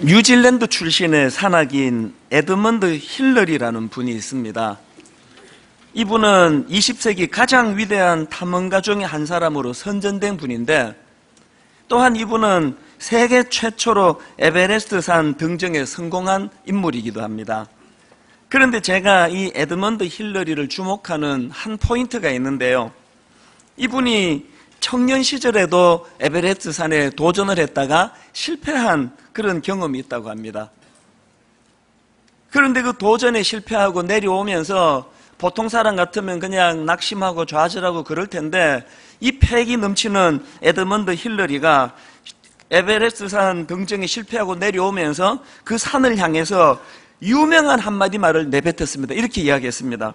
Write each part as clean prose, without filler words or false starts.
뉴질랜드 출신의 산악인 에드먼드 힐러리라는 분이 있습니다. 이분은 20세기 가장 위대한 탐험가 중에 한 사람으로 선전된 분인데, 또한 이분은 세계 최초로 에베레스트 산 등정에 성공한 인물이기도 합니다. 그런데 제가 이 에드먼드 힐러리를 주목하는 한 포인트가 있는데요. 이분이 청년 시절에도 에베레스트 산에 도전을 했다가 실패한 그런 경험이 있다고 합니다. 그런데 그 도전에 실패하고 내려오면서 보통 사람 같으면 그냥 낙심하고 좌절하고 그럴 텐데, 이 패기 넘치는 에드먼드 힐러리가 에베레스트 산 등정에 실패하고 내려오면서 그 산을 향해서 유명한 한마디 말을 내뱉었습니다. 이렇게 이야기했습니다.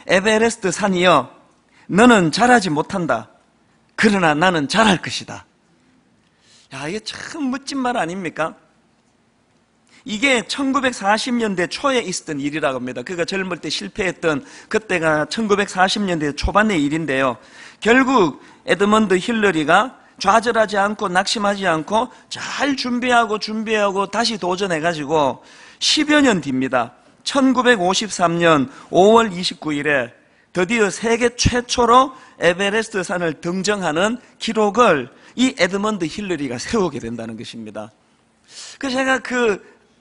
에베레스트 산이여, 너는 잘하지 못한다. 그러나 나는 잘할 것이다. 야, 이게 참 멋진 말 아닙니까? 이게 1940년대 초에 있었던 일이라고 합니다. 그가 젊을 때 실패했던 그때가 1940년대 초반의 일인데요. 결국 에드먼드 힐러리가 좌절하지 않고 낙심하지 않고 잘 준비하고 다시 도전해가지고 10여 년 뒤입니다. 1953년 5월 29일에 드디어 세계 최초로 에베레스트 산을 등정하는 기록을 이 에드먼드 힐러리가 세우게 된다는 것입니다. 그래서 제가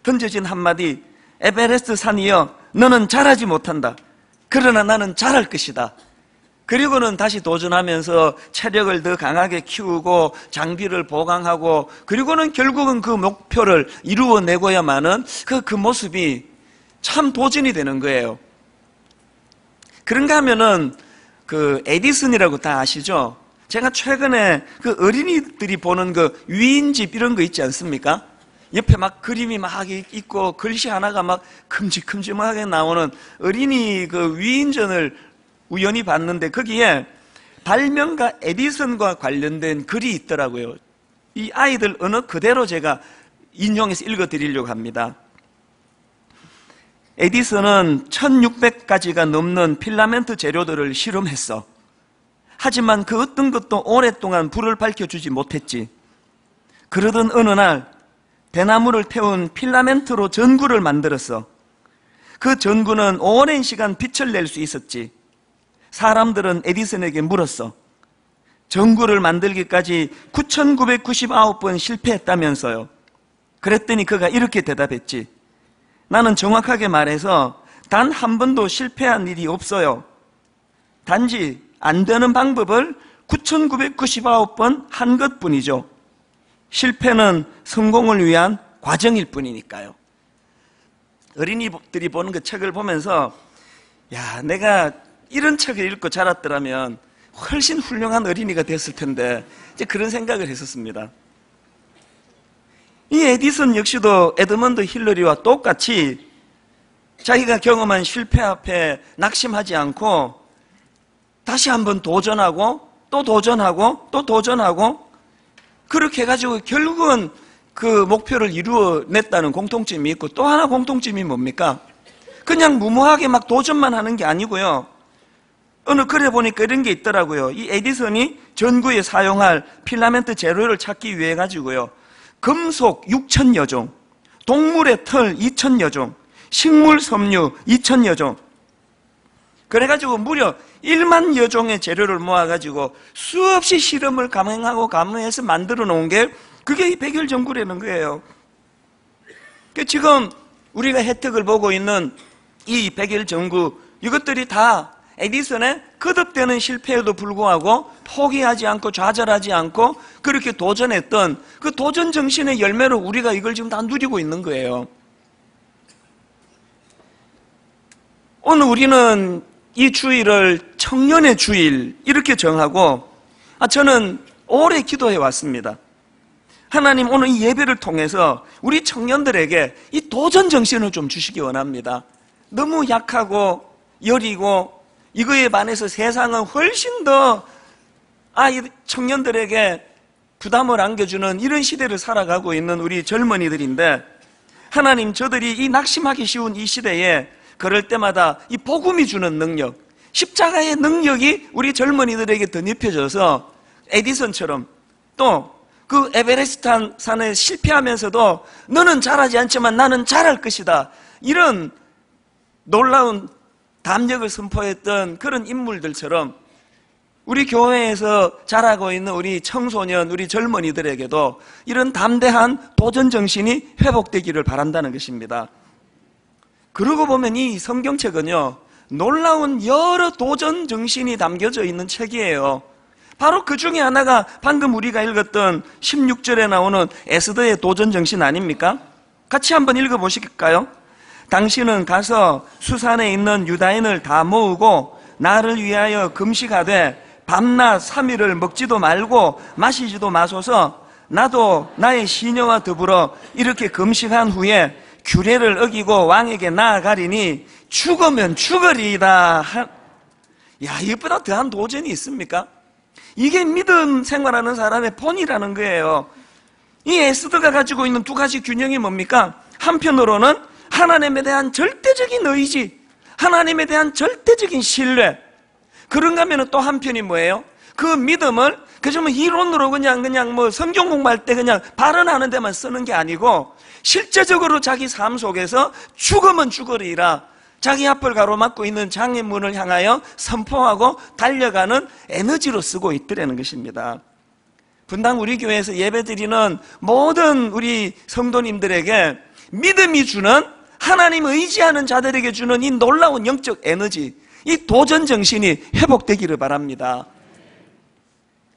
던져진 한마디, 에베레스트 산이여, 너는 잘하지 못한다. 그러나 나는 잘할 것이다. 그리고는 다시 도전하면서 체력을 더 강하게 키우고 장비를 보강하고, 그리고는 결국은 그 목표를 이루어내고야만은 그 모습이 참 도전이 되는 거예요. 그런가 하면은 에디슨이라고 다 아시죠? 제가 최근에 어린이들이 보는 위인집 이런 거 있지 않습니까? 옆에 막 그림이 막 있고 글씨 하나가 막 큼직큼직하게 나오는 어린이 위인전을 우연히 봤는데, 거기에 발명가 에디슨과 관련된 글이 있더라고요. 이 아이들 언어 그대로 제가 인용해서 읽어드리려고 합니다. 에디슨은 1600가지가 넘는 필라멘트 재료들을 실험했어. 하지만 그 어떤 것도 오랫동안 불을 밝혀주지 못했지. 그러던 어느 날 대나무를 태운 필라멘트로 전구를 만들었어. 그 전구는 오랜 시간 빛을 낼 수 있었지. 사람들은 에디슨에게 물었어. 전구를 만들기까지 9,999번 실패했다면서요. 그랬더니 그가 이렇게 대답했지. 나는 정확하게 말해서 단 한 번도 실패한 일이 없어요. 단지 안 되는 방법을 9,999번 한 것뿐이죠. 실패는 성공을 위한 과정일 뿐이니까요. 어린이들이 보는 그 책을 보면서, 야, 내가 이런 책을 읽고 자랐더라면 훨씬 훌륭한 어린이가 됐을 텐데, 이제 그런 생각을 했었습니다. 이 에디슨 역시도 에드먼드 힐러리와 똑같이 자기가 경험한 실패 앞에 낙심하지 않고 다시 한번 도전하고 또 도전하고 또 도전하고, 그렇게 해가지고 결국은 그 목표를 이루어냈다는 공통점이 있고, 또 하나 공통점이 뭡니까? 그냥 무모하게 막 도전만 하는 게 아니고요. 어느 글에 보니까 이런 게 있더라고요. 이 에디슨이 전구에 사용할 필라멘트 재료를 찾기 위해 가지고요, 금속 6,000여 종, 동물의 털 2,000여 종, 식물 섬유 2,000여 종, 그래가지고 무려 1만여 종의 재료를 모아가지고 수없이 실험을 감행해서 만들어 놓은 게 그게 이 백일 전구라는 거예요. 지금 우리가 혜택을 보고 있는 이 백일 전구, 이것들이 다 에디슨의 거듭되는 실패에도 불구하고 포기하지 않고 좌절하지 않고 그렇게 도전했던 그 도전 정신의 열매로 우리가 이걸 지금 다 누리고 있는 거예요. 오늘 우리는 이 주일을 청년의 주일 이렇게 정하고, 저는 오래 기도해 왔습니다. 하나님, 오늘 이 예배를 통해서 우리 청년들에게 이 도전 정신을 좀 주시기 원합니다. 너무 약하고 여리고 이거에 반해서 세상은 훨씬 더 이 청년들에게 부담을 안겨주는 이런 시대를 살아가고 있는 우리 젊은이들인데, 하나님, 저들이 이 낙심하기 쉬운 이 시대에 그럴 때마다 이 복음이 주는 능력, 십자가의 능력이 우리 젊은이들에게 덧입혀져서 에디슨처럼 또 그 에베레스트 산에 실패하면서도 너는 잘하지 않지만 나는 잘할 것이다, 이런 놀라운 담력을 선포했던 그런 인물들처럼 우리 교회에서 자라고 있는 우리 청소년, 우리 젊은이들에게도 이런 담대한 도전 정신이 회복되기를 바란다는 것입니다. 그러고 보면 이 성경책은요, 놀라운 여러 도전 정신이 담겨져 있는 책이에요. 바로 그 중에 하나가 방금 우리가 읽었던 16절에 나오는 에스더의 도전 정신 아닙니까? 같이 한번 읽어보실까요? 당신은 가서 수산에 있는 유다인을 다 모으고 나를 위하여 금식하되 밤낮 3일을 먹지도 말고 마시지도 마소서. 나도 나의 시녀와 더불어 이렇게 금식한 후에 규례를 어기고 왕에게 나아가리니 죽으면 죽으리이다. 야, 이보다 더한 도전이 있습니까? 이게 믿음 생활하는 사람의 본이라는 거예요. 이 에스더가 가지고 있는 두 가지 균형이 뭡니까? 한편으로는 하나님에 대한 절대적인 의지, 하나님에 대한 절대적인 신뢰. 그런가 하면 또 한편이 뭐예요? 그 믿음을 그저 뭐 이론으로 그냥 뭐 성경 공부할 때 그냥 발언하는 데만 쓰는 게 아니고 실제적으로 자기 삶 속에서 죽으면 죽으리라, 자기 앞을 가로막고 있는 장애문을 향하여 선포하고 달려가는 에너지로 쓰고 있더라는 것입니다. 분당 우리 교회에서 예배드리는 모든 우리 성도님들에게 믿음이 주는, 하나님 의지하는 자들에게 주는 이 놀라운 영적 에너지, 이 도전 정신이 회복되기를 바랍니다.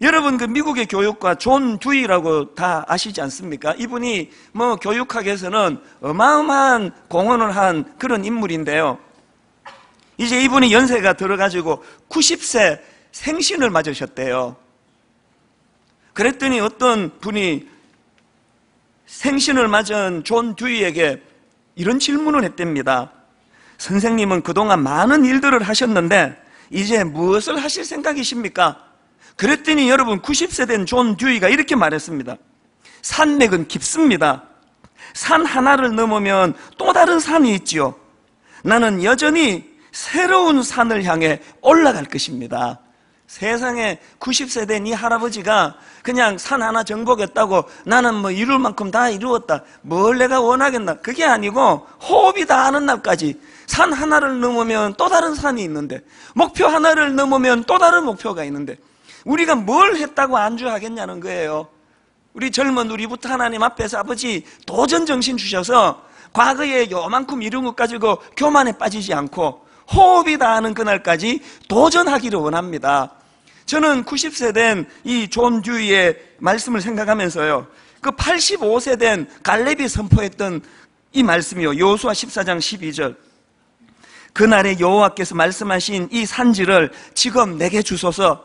여러분, 그 미국의 교육가 존 듀이라고 다 아시지 않습니까? 이분이 뭐 교육학에서는 어마어마한 공헌을 한 그런 인물인데요. 이제 이분이 연세가 들어가지고 90세 생신을 맞으셨대요. 그랬더니 어떤 분이 생신을 맞은 존 듀이에게 이런 질문을 했답니다. 선생님은 그동안 많은 일들을 하셨는데 이제 무엇을 하실 생각이십니까? 그랬더니 여러분, 90세 된 존 듀이가 이렇게 말했습니다. 산맥은 깊습니다. 산 하나를 넘으면 또 다른 산이 있지요. 나는 여전히 새로운 산을 향해 올라갈 것입니다. 세상에 90세 된 이 할아버지가 그냥 산 하나 정복했다고 나는 뭐 이룰 만큼 다 이루었다, 뭘 내가 원하겠나, 그게 아니고 호흡이 닿는 날까지 산 하나를 넘으면 또 다른 산이 있는데, 목표 하나를 넘으면 또 다른 목표가 있는데 우리가 뭘 했다고 안주하겠냐는 거예요. 우리 젊은 우리부터 하나님 앞에서 아버지 도전 정신 주셔서 과거에 요만큼 이룬 것 가지고 교만에 빠지지 않고 호흡이 닿는 그날까지 도전하기를 원합니다. 저는 90세 된 이 존 듀이의 말씀을 생각하면서요, 그 85세 된 갈렙이 선포했던 이 말씀이요, 여호수아 14장 12절. 그날에 여호와께서 말씀하신 이 산지를 지금 내게 주소서.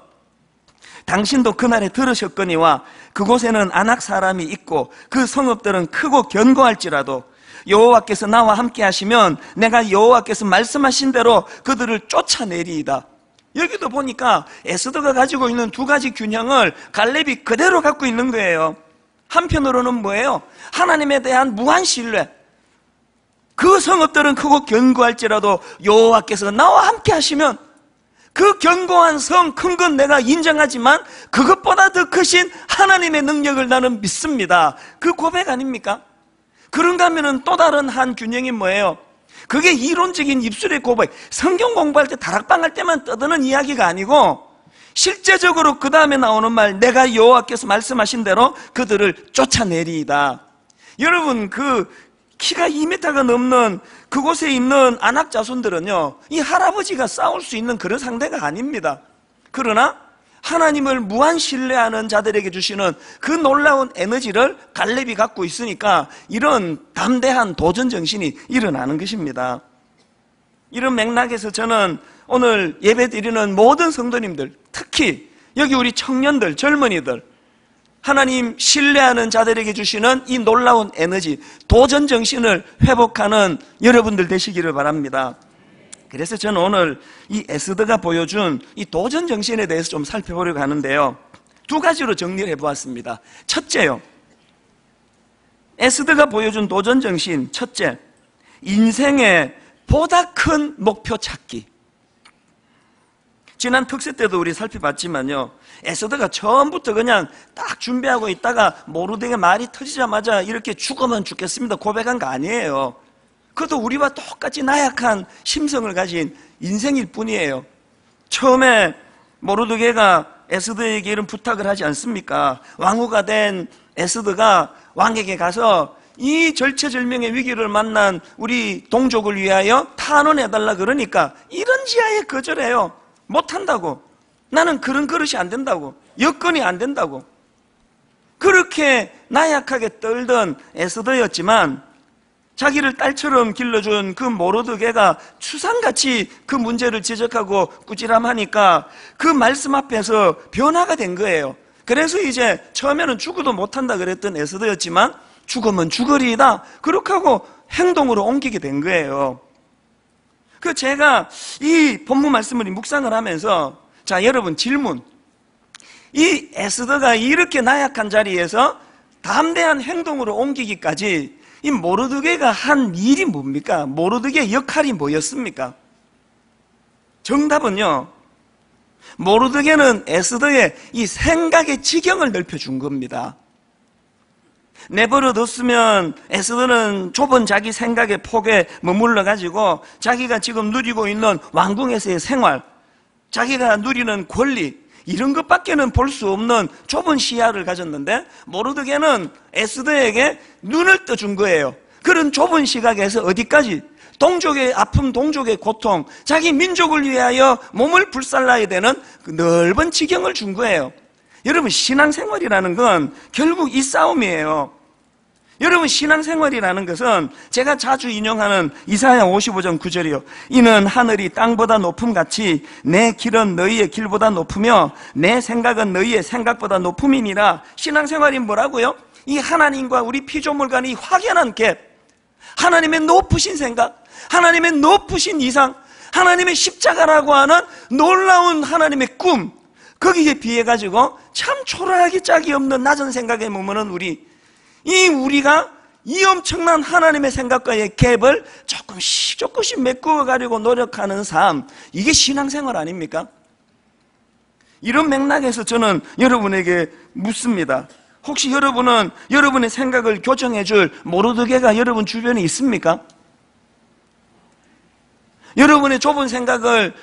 당신도 그날에 들으셨거니와 그곳에는 아낙 사람이 있고 그 성읍들은 크고 견고할지라도 여호와께서 나와 함께 하시면 내가 여호와께서 말씀하신 대로 그들을 쫓아내리이다. 여기도 보니까 에스더가 가지고 있는 두 가지 균형을 갈렙이 그대로 갖고 있는 거예요. 한편으로는 뭐예요? 하나님에 대한 무한 신뢰. 그 성읍들은 크고 견고할지라도 여호와께서 나와 함께 하시면 그 견고한 성, 큰 건 내가 인정하지만 그것보다 더 크신 하나님의 능력을 나는 믿습니다. 그 고백 아닙니까? 그런가 하면 또 다른 한 균형이 뭐예요? 그게 이론적인 입술의 고백, 성경 공부할 때 다락방 할 때만 떠드는 이야기가 아니고 실제적으로 그 다음에 나오는 말, 내가 여호와께서 말씀하신 대로 그들을 쫓아내리이다. 여러분, 그 키가 2m가 넘는 그곳에 있는 아낙 자손들은요, 이 할아버지가 싸울 수 있는 그런 상대가 아닙니다. 그러나 하나님을 무한 신뢰하는 자들에게 주시는 그 놀라운 에너지를 갈렙이 갖고 있으니까 이런 담대한 도전 정신이 일어나는 것입니다. 이런 맥락에서 저는 오늘 예배드리는 모든 성도님들, 특히 여기 우리 청년들, 젊은이들, 하나님 신뢰하는 자들에게 주시는 이 놀라운 에너지, 도전 정신을 회복하는 여러분들 되시기를 바랍니다. 그래서 저는 오늘 이 에스더가 보여준 이 도전 정신에 대해서 좀 살펴보려고 하는데요, 두 가지로 정리를 해보았습니다. 첫째요, 에스더가 보여준 도전 정신, 첫째, 인생의 보다 큰 목표 찾기. 지난 특세 때도 우리 살펴봤지만요, 에스더가 처음부터 그냥 딱 준비하고 있다가 모르드게 말이 터지자마자 이렇게 죽으면 죽겠습니다 고백한 거 아니에요. 그것도 우리와 똑같이 나약한 심성을 가진 인생일 뿐이에요. 처음에 모르드게가 에스더에게 이런 부탁을 하지 않습니까? 왕후가 된 에스더가 왕에게 가서 이 절체절명의 위기를 만난 우리 동족을 위하여 탄원해달라 그러니까 이런 지하에 거절해요. 못한다고. 나는 그런 그릇이 안 된다고. 여건이 안 된다고. 그렇게 나약하게 떨던 에스더였지만 자기를 딸처럼 길러준 그 모르드게가 추상같이 그 문제를 지적하고 꾸지람하니까 그 말씀 앞에서 변화가 된 거예요. 그래서 이제 처음에는 죽어도 못한다 그랬던 에스더였지만 죽으면 죽으리이다 그렇게 하고 행동으로 옮기게 된 거예요. 그 제가 이 본문 말씀을 묵상을 하면서, 자 여러분 질문, 이 에스더가 이렇게 나약한 자리에서 담대한 행동으로 옮기기까지 이 모르드게가 한 일이 뭡니까? 모르드게의 역할이 뭐였습니까? 정답은요, 모르드게는 에스더의 이 생각의 지경을 넓혀준 겁니다. 내버려뒀으면 에스더는 좁은 자기 생각의 폭에 머물러 가지고 자기가 지금 누리고 있는 왕궁에서의 생활, 자기가 누리는 권리, 이런 것밖에는 볼 수 없는 좁은 시야를 가졌는데 모르드게는 에스더에게 눈을 떠준 거예요. 그런 좁은 시각에서 어디까지? 동족의 아픔, 동족의 고통, 자기 민족을 위하여 몸을 불살라야 되는 그 넓은 지경을 준 거예요. 여러분, 신앙생활이라는 건 결국 이 싸움이에요. 여러분, 신앙생활이라는 것은 제가 자주 인용하는 이사야 55장 9절이요. 이는 하늘이 땅보다 높음같이 내 길은 너희의 길보다 높으며 내 생각은 너희의 생각보다 높음이니라. 신앙생활이 뭐라고요? 이 하나님과 우리 피조물 간의 확연한 갭, 하나님의 높으신 생각, 하나님의 높으신 이상, 하나님의 십자가라고 하는 놀라운 하나님의 꿈, 거기에 비해 가지고 참 초라하기 짝이 없는 낮은 생각에 머무는 우리가 이 엄청난 하나님의 생각과의 갭을 조금씩 메꾸어 가려고 노력하는 삶, 이게 신앙생활 아닙니까? 이런 맥락에서 저는 여러분에게 묻습니다. 혹시 여러분은 여러분의 생각을 교정해 줄 모르드게가 여러분 주변에 있습니까? 여러분의 좁은 생각을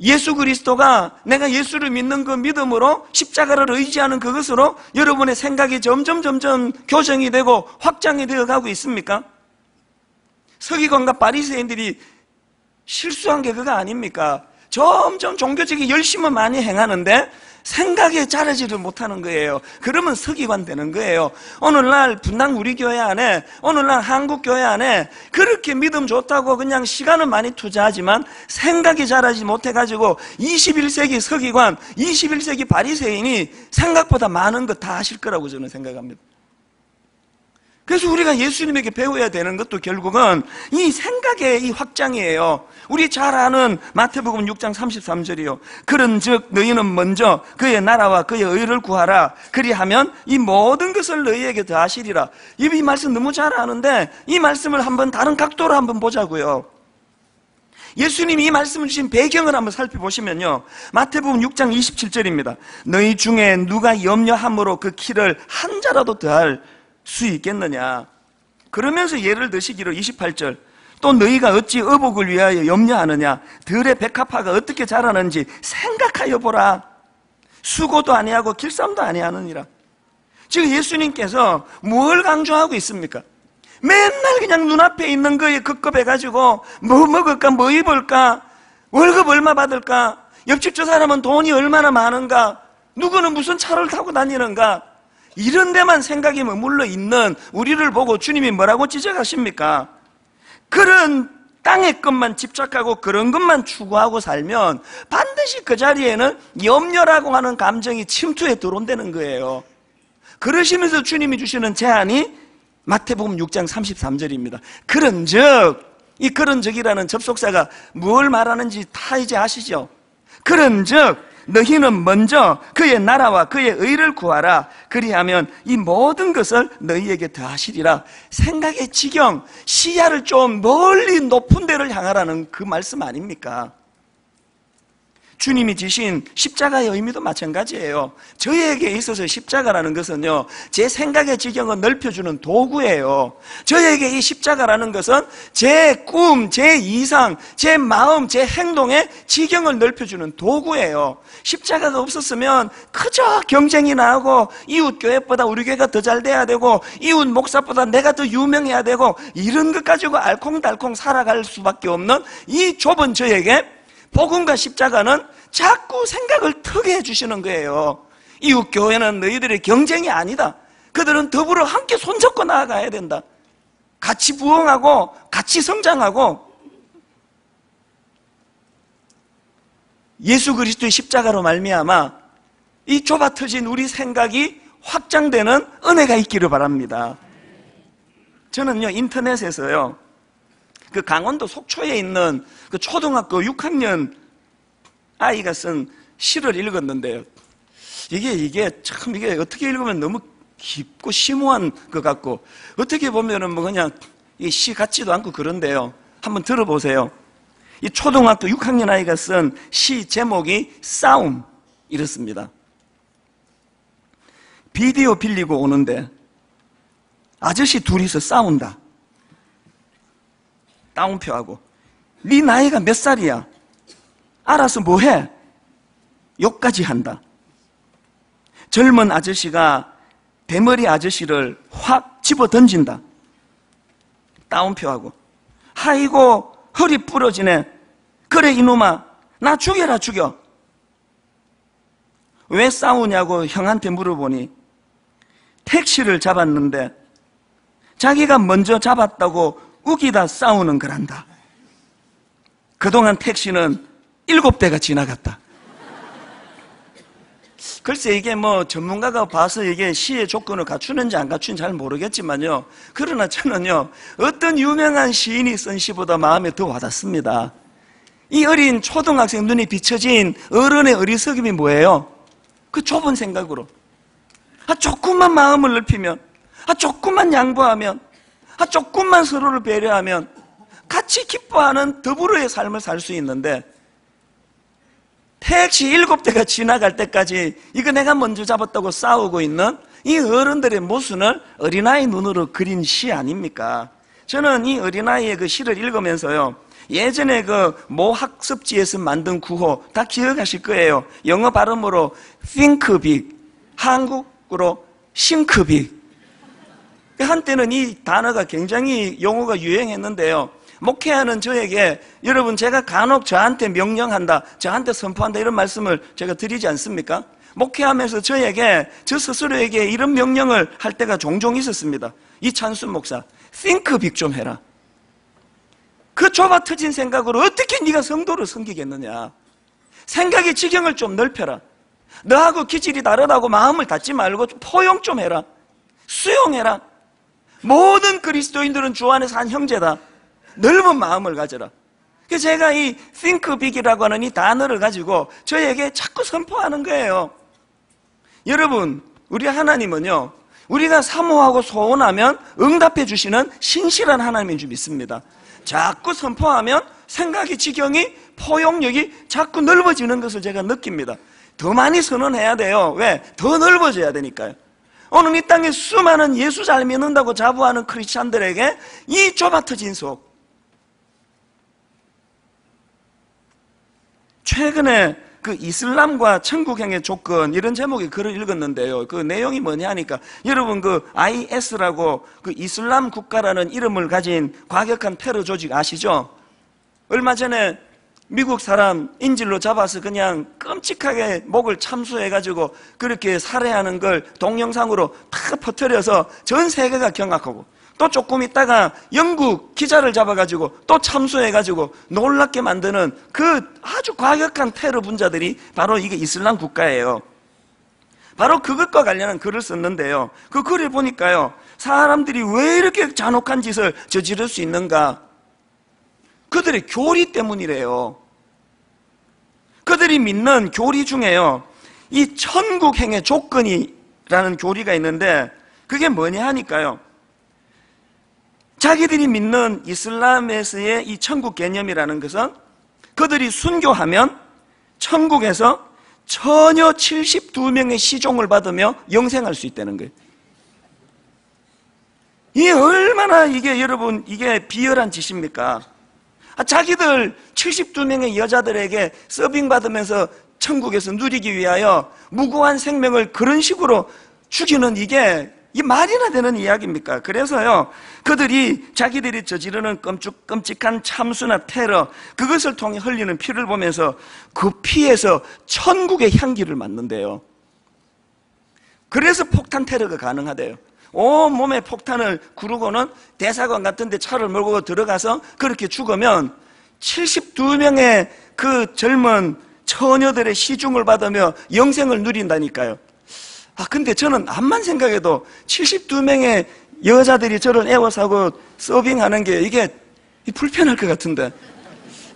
예수 그리스도가 내가 예수를 믿는 그 믿음으로 십자가를 의지하는 그것으로 여러분의 생각이 점점 교정이 되고 확장이 되어 가고 있습니까? 서기관과 바리새인들이 실수한 게 그거 아닙니까? 점점 종교적인 열심은 많이 행하는데 생각에 자라지를 못하는 거예요. 그러면 서기관 되는 거예요. 오늘날 분당 우리 교회 안에, 오늘날 한국 교회 안에 그렇게 믿음 좋다고 그냥 시간은 많이 투자하지만 생각이 자라지 못해가지고 21세기 서기관, 21세기 바리새인이 생각보다 많은 거 다 하실 거라고 저는 생각합니다. 그래서 우리가 예수님에게 배워야 되는 것도 결국은 이 생각의 이 확장이에요. 우리 잘 아는 마태복음 6장 33절이요. 그런즉 너희는 먼저 그의 나라와 그의 의를 구하라. 그리하면 이 모든 것을 너희에게 더하시리라. 이 말씀 너무 잘 아는데 이 말씀을 한번 다른 각도로 한번 보자고요. 예수님이 이 말씀을 주신 배경을 한번 살펴보시면요, 마태복음 6장 27절입니다. 너희 중에 누가 염려함으로 그 키를 한 자라도 더할 수 있겠느냐. 그러면서 예를 드시기로 28절, 또 너희가 어찌 의복을 위하여 염려하느냐. 들의 백합화가 어떻게 자라는지 생각하여 보라. 수고도 아니하고 길쌈도 아니하느니라. 지금 예수님께서 뭘 강조하고 있습니까? 맨날 그냥 눈앞에 있는 거에 급급해가지고 뭐 먹을까, 뭐 입을까, 월급 얼마 받을까, 옆집 저 사람은 돈이 얼마나 많은가, 누구는 무슨 차를 타고 다니는가, 이런 데만 생각이 머물러 있는 우리를 보고 주님이 뭐라고 지적하십니까? 그런 땅의 것만 집착하고 그런 것만 추구하고 살면 반드시 그 자리에는 염려라고 하는 감정이 침투해 들어온다는 거예요. 그러시면서 주님이 주시는 제안이 마태복음 6장 33절입니다. 그런즉, 이 그런즉이라는 접속사가 뭘 말하는지 다 이제 아시죠? 그런즉 너희는 먼저 그의 나라와 그의 의를 구하라. 그리하면 이 모든 것을 너희에게 더하시리라. 생각의 지경, 시야를 좀 멀리 높은 데를 향하라는 그 말씀 아닙니까? 주님이 지신 십자가의 의미도 마찬가지예요. 저에게 있어서 십자가라는 것은요, 제 생각의 지경을 넓혀주는 도구예요. 저에게 이 십자가라는 것은 제 꿈, 제 이상, 제 마음, 제 행동의 지경을 넓혀주는 도구예요. 십자가가 없었으면 그저 경쟁이 나고 이웃 교회보다 우리 교회가 더 잘 돼야 되고 이웃 목사보다 내가 더 유명해야 되고 이런 것 가지고 알콩달콩 살아갈 수밖에 없는 이 좁은 저에게 복음과 십자가는 자꾸 생각을 트게 해주시는 거예요. 이웃 교회는 너희들의 경쟁이 아니다. 그들은 더불어 함께 손잡고 나아가야 된다. 같이 부흥하고 같이 성장하고 예수 그리스도의 십자가로 말미암아 이 좁아 터진 우리 생각이 확장되는 은혜가 있기를 바랍니다. 저는요, 인터넷에서요, 그 강원도 속초에 있는 그 초등학교 6학년 아이가 쓴 시를 읽었는데요. 이게 어떻게 읽으면 너무 깊고 심오한 것 같고, 어떻게 보면은 뭐 그냥 이 시 같지도 않고 그런데요. 한번 들어보세요. 이 초등학교 6학년 아이가 쓴 시 제목이 싸움, 이렇습니다. 비디오 빌리고 오는데 아저씨 둘이서 싸운다. 따옴표하고, 네 나이가 몇 살이야? 알아서 뭐해? 욕까지 한다. 젊은 아저씨가 대머리 아저씨를 확 집어 던진다. 따옴표하고, 아이고 허리 부러지네. 그래 이놈아, 나 죽여라 죽여. 왜 싸우냐고 형한테 물어보니 택시를 잡았는데 자기가 먼저 잡았다고 우기다 싸우는 거란다. 그동안 택시는 7대가 지나갔다. 글쎄 이게 뭐 전문가가 봐서 이게 시의 조건을 갖추는지 안 갖추는지 잘 모르겠지만요, 그러나 저는요, 어떤 유명한 시인이 쓴 시보다 마음에 더 와닿습니다. 이 어린 초등학생 눈이 비춰진 어른의 어리석음이 뭐예요? 그 좁은 생각으로 조금만 마음을 넓히면, 조금만 양보하면, 조금만 서로를 배려하면 같이 기뻐하는 더불어의 삶을 살 수 있는데, 택시 7대가 지나갈 때까지 이거 내가 먼저 잡았다고 싸우고 있는 이 어른들의 모순을 어린아이 눈으로 그린 시 아닙니까? 저는 이 어린아이의 그 시를 읽으면서요, 예전에 그 모 학습지에서 만든 구호 다 기억하실 거예요. 영어 발음으로 think big, 한국으로 think big. 한때는 이 단어가 굉장히 용어가 유행했는데요, 목회하는 저에게, 여러분 제가 간혹 저한테 명령한다, 저한테 선포한다 이런 말씀을 제가 드리지 않습니까? 목회하면서 저에게, 저 스스로에게 이런 명령을 할 때가 종종 있었습니다. 이찬순 목사, think big 좀 해라. 그 좁아 터진 생각으로 어떻게 네가 성도를 섬기겠느냐. 생각의 지경을 좀 넓혀라. 너하고 기질이 다르다고 마음을 닫지 말고 좀 포용 좀 해라. 수용해라. 모든 그리스도인들은 주 안에서 한 형제다. 넓은 마음을 가져라. 그래서 제가 이 think big이라고 하는 이 단어를 가지고 저에게 자꾸 선포하는 거예요. 여러분, 우리 하나님은요, 우리가 사모하고 소원하면 응답해 주시는 신실한 하나님인 줄 믿습니다. 자꾸 선포하면 생각의 지경이, 포용력이 자꾸 넓어지는 것을 제가 느낍니다. 더 많이 선언해야 돼요. 왜? 더 넓어져야 되니까요. 오늘 이 땅에 수많은 예수 잘 믿는다고 자부하는 크리스찬들에게 이 좁아 터진 속, 최근에 그 이슬람과 천국행의 조건, 이런 제목의 글을 읽었는데요, 그 내용이 뭐냐 하니까, 여러분 그 IS라고 그 이슬람 국가라는 이름을 가진 과격한 테러 조직 아시죠? 얼마 전에 미국 사람 인질로 잡아서 그냥 끔찍하게 목을 참수해가지고 그렇게 살해하는 걸 동영상으로 다 퍼뜨려서 전 세계가 경악하고, 또 조금 있다가 영국 기자를 잡아가지고 또 참수해가지고 놀랍게 만드는 그 아주 과격한 테러 분자들이 바로 이게 이슬람 국가예요. 바로 그것과 관련한 글을 썼는데요, 그 글을 보니까요, 사람들이 왜 이렇게 잔혹한 짓을 저지를 수 있는가? 그들의 교리 때문이래요. 그들이 믿는 교리 중에요, 이 천국행의 조건이라는 교리가 있는데, 그게 뭐냐 하니까요, 자기들이 믿는 이슬람에서의 이 천국 개념이라는 것은 그들이 순교하면 천국에서 처녀 72명의 시종을 받으며 영생할 수 있다는 거예요. 이게 얼마나 여러분 비열한 짓입니까? 자기들 72명의 여자들에게 서빙 받으면서 천국에서 누리기 위하여 무고한 생명을 그런 식으로 죽이는 이게 말이나 되는 이야기입니까? 그래서요, 그들이 자기들이 저지르는 끔찍한 참수나 테러, 그것을 통해 흘리는 피를 보면서 그 피에서 천국의 향기를 맡는데요. 그래서 폭탄 테러가 가능하대요. 온몸에 폭탄을 구르고는 대사관 같은 데 차를 몰고 들어가서 그렇게 죽으면 72명의 그 젊은 처녀들의 시중을 받으며 영생을 누린다니까요. 근데 저는 암만 생각해도 72명의 여자들이 저를 애워싸고 서빙하는 게 이게 불편할 것 같은데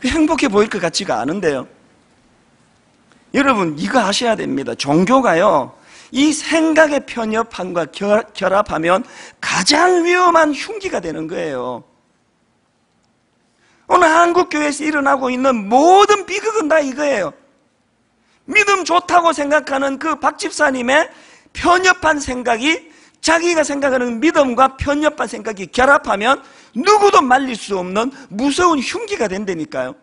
행복해 보일 것 같지가 않은데요. 여러분, 이거 아셔야 됩니다. 종교가요, 이 생각의 편협함과 결합하면 가장 위험한 흉기가 되는 거예요. 오늘 한국교회에서 일어나고 있는 모든 비극은 다 이거예요. 믿음 좋다고 생각하는 그 박 집사님의 편협한 생각이, 자기가 생각하는 믿음과 편협한 생각이 결합하면 누구도 말릴 수 없는 무서운 흉기가 된다니까요.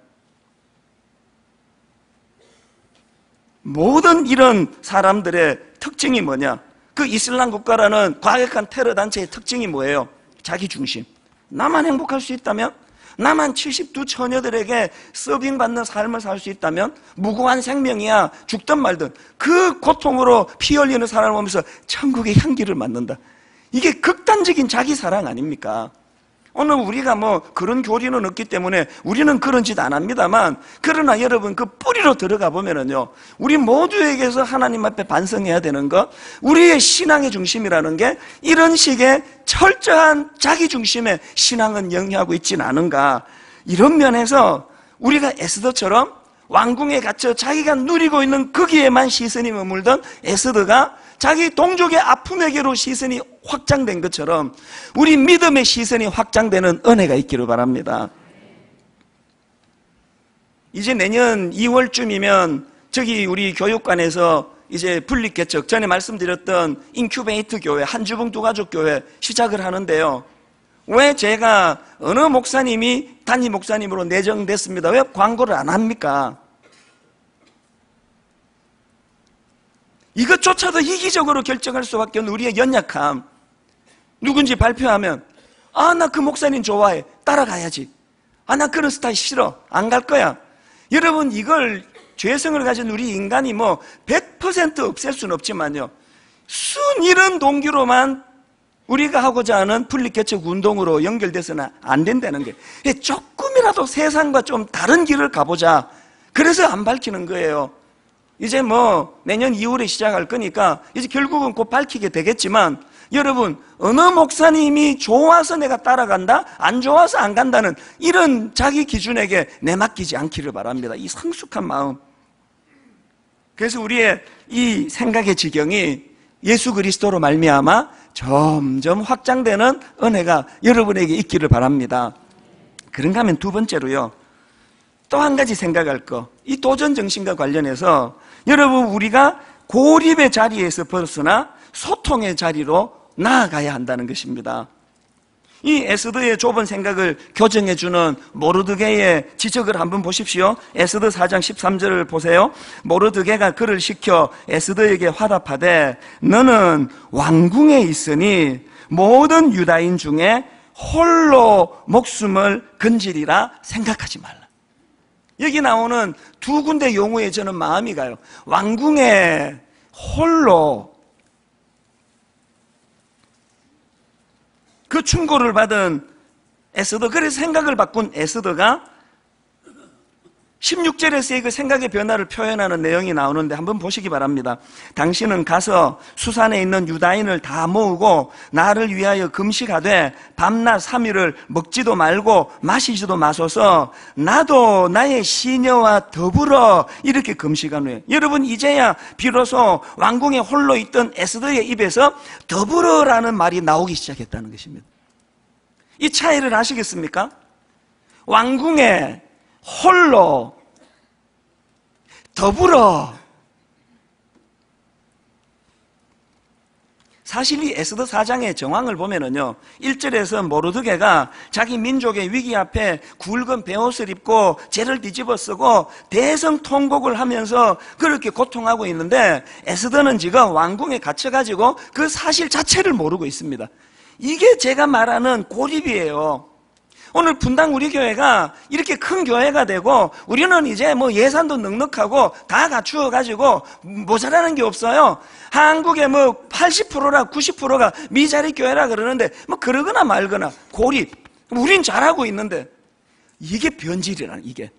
모든 이런 사람들의 특징이 뭐냐? 그 이슬람 국가라는 과격한 테러 단체의 특징이 뭐예요? 자기 중심. 나만 행복할 수 있다면, 나만 72 처녀들에게 서빙받는 삶을 살 수 있다면, 무고한 생명이야, 죽든 말든 그 고통으로 피 흘리는 사람을 보면서 천국의 향기를 맡는다. 이게 극단적인 자기 사랑 아닙니까? 오늘 우리가 그런 교리는 없기 때문에 우리는 그런 짓 안 합니다만, 그러나 여러분, 그 뿌리로 들어가 보면은요, 우리 모두에게서 하나님 앞에 반성해야 되는 것, 우리의 신앙의 중심이라는 게 이런 식의 철저한 자기 중심의 신앙은 영위하고 있지는 않은가. 이런 면에서 우리가 에스더처럼 왕궁에 갇혀 자기가 누리고 있는 거기에만 시선이 머물던 에스더가 자기 동족의 아픔에게로 시선이 확장된 것처럼 우리 믿음의 시선이 확장되는 은혜가 있기를 바랍니다. 이제 내년 2월쯤이면 저기 우리 교육관에서 이제 분립개척, 전에 말씀드렸던 인큐베이트 교회, 한주봉 두가족 교회 시작을 하는데요. 왜 제가 어느 목사님이 단임 목사님으로 내정됐습니다, 왜 광고를 안 합니까? 이것조차도 이기적으로 결정할 수밖에 없는 우리의 연약함. 누군지 발표하면 나 그 목사님 좋아해, 따라가야지. 나 그런 스타일 싫어, 안 갈 거야. 여러분, 이걸 죄성을 가진 우리 인간이 100% 없앨 수는 없지만요, 순이런 동기로만 우리가 하고자 하는 분립개척 운동으로 연결돼서는 안 된다는 게, 조금이라도 세상과 좀 다른 길을 가보자, 그래서 안 밝히는 거예요. 이제 내년 2월에 시작할 거니까 이제 결국은 곧 밝히게 되겠지만, 여러분, 어느 목사님이 좋아서 내가 따라간다, 안 좋아서 안 간다는 이런 자기 기준에게 내맡기지 않기를 바랍니다. 이 성숙한 마음. 그래서 우리의 이 생각의 지경이 예수 그리스도로 말미암아 점점 확장되는 은혜가 여러분에게 있기를 바랍니다. 그런가 하면 두 번째로요, 또 한 가지 생각할 거, 이 도전 정신과 관련해서 여러분, 우리가 고립의 자리에서 벗어나 소통의 자리로 나아가야 한다는 것입니다. 이 에스더의 좁은 생각을 교정해주는 모르드게의 지적을 한번 보십시오. 에스더 4장 13절을 보세요. 모르드게가 그를 시켜 에스더에게 화답하되, 너는 왕궁에 있으니 모든 유다인 중에 홀로 목숨을 건지리라 생각하지 말라. 여기 나오는 두 군데 용어에 저는 마음이 가요. 왕궁에 홀로, 그 충고를 받은 에스더, 그래서 생각을 바꾼 에스더가 16절에서 그 생각의 변화를 표현하는 내용이 나오는데 한번 보시기 바랍니다. 당신은 가서 수산에 있는 유다인을 다 모으고 나를 위하여 금식하되 밤낮 3일을 먹지도 말고 마시지도 마소서, 나도 나의 시녀와 더불어 이렇게 금식한 후에. 여러분, 이제야 비로소 왕궁에 홀로 있던 에스더의 입에서 더불어라는 말이 나오기 시작했다는 것입니다. 이 차이를 아시겠습니까? 왕궁에 홀로 더불어. 사실 이 에스더 4장의 정황을 보면은요, 1절에서 모르드게가 자기 민족의 위기 앞에 굵은 베옷을 입고 죄를 뒤집어 쓰고 대성통곡을 하면서 그렇게 고통하고 있는데, 에스더는 지금 왕궁에 갇혀가지고 그 사실 자체를 모르고 있습니다. 이게 제가 말하는 고립이에요. 오늘 분당 우리 교회가 이렇게 큰 교회가 되고 우리는 이제 뭐 예산도 넉넉하고 다 갖추어가지고 모자라는 게 없어요. 한국의 뭐 80%라 90%가 미자리 교회라 그러는데 뭐 그러거나 말거나 고립. 우린 잘하고 있는데 이게 변질이라는, 이게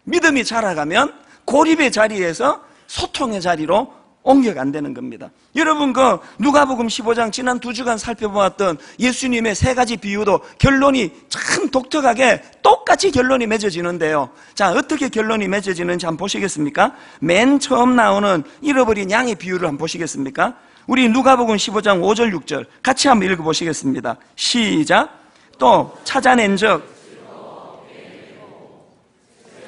믿음이 자라가면 고립의 자리에서 소통의 자리로 옮겨간다는 겁니다. 여러분, 그 누가복음 15장 지난 2주간 살펴보았던 예수님의 3가지 비유도 결론이 참 독특하게 똑같이 결론이 맺어지는데요. 자, 어떻게 결론이 맺어지는지 한번 보시겠습니까? 맨 처음 나오는 잃어버린 양의 비유를 한번 보시겠습니까? 우리 누가복음 15장 5절 6절 같이 한번 읽어보시겠습니다. 시작. 또 찾아낸 적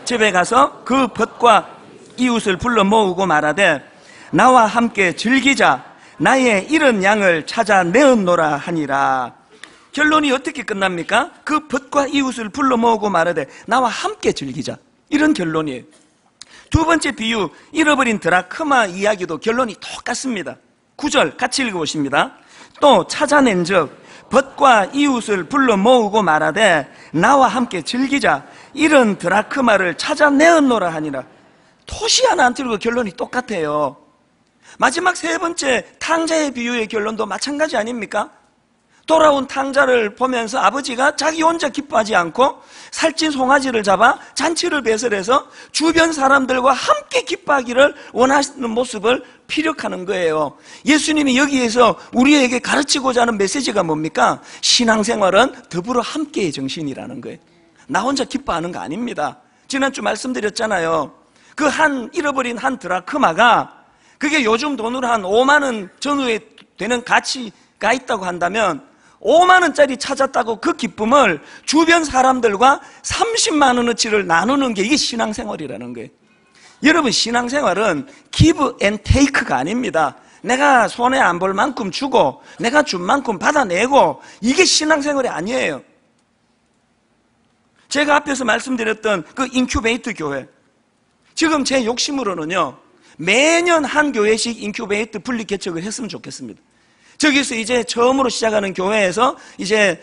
집에 가서 그 벗과 이웃을 불러 모으고 말하되 나와 함께 즐기자. 나의 잃은 양을 찾아내었노라 하니라. 결론이 어떻게 끝납니까? 그 벗과 이웃을 불러 모으고 말하되 나와 함께 즐기자. 이런 결론이에요. 두 번째 비유, 잃어버린 드라크마 이야기도 결론이 똑같습니다. 9절 같이 읽어보십니다. 또 찾아낸 적 벗과 이웃을 불러 모으고 말하되 나와 함께 즐기자. 잃은 드라크마를 찾아내었노라 하니라. 토시 하나 안 틀고 결론이 똑같아요. 마지막 3번째 탕자의 비유의 결론도 마찬가지 아닙니까? 돌아온 탕자를 보면서 아버지가 자기 혼자 기뻐하지 않고 살찐 송아지를 잡아 잔치를 배설해서 주변 사람들과 함께 기뻐하기를 원하시는 모습을 피력하는 거예요. 예수님이 여기에서 우리에게 가르치고자 하는 메시지가 뭡니까? 신앙생활은 더불어 함께의 정신이라는 거예요. 나 혼자 기뻐하는 거 아닙니다. 지난주 말씀드렸잖아요. 그 잃어버린 한 드라크마가 그게 요즘 돈으로 한 5만 원 전후에 되는 가치가 있다고 한다면 5만 원짜리 찾았다고 그 기쁨을 주변 사람들과 30만 원어치를 나누는 게 이게 신앙생활이라는 거예요. 여러분, 신앙생활은 give and take가 아닙니다. 내가 손해 안 볼 만큼 주고 내가 준 만큼 받아내고, 이게 신앙생활이 아니에요. 제가 앞에서 말씀드렸던 그 인큐베이트 교회, 지금 제 욕심으로는요, 매년 한 교회씩 인큐베이트 분리 개척을 했으면 좋겠습니다. 저기서 이제 처음으로 시작하는 교회에서 이제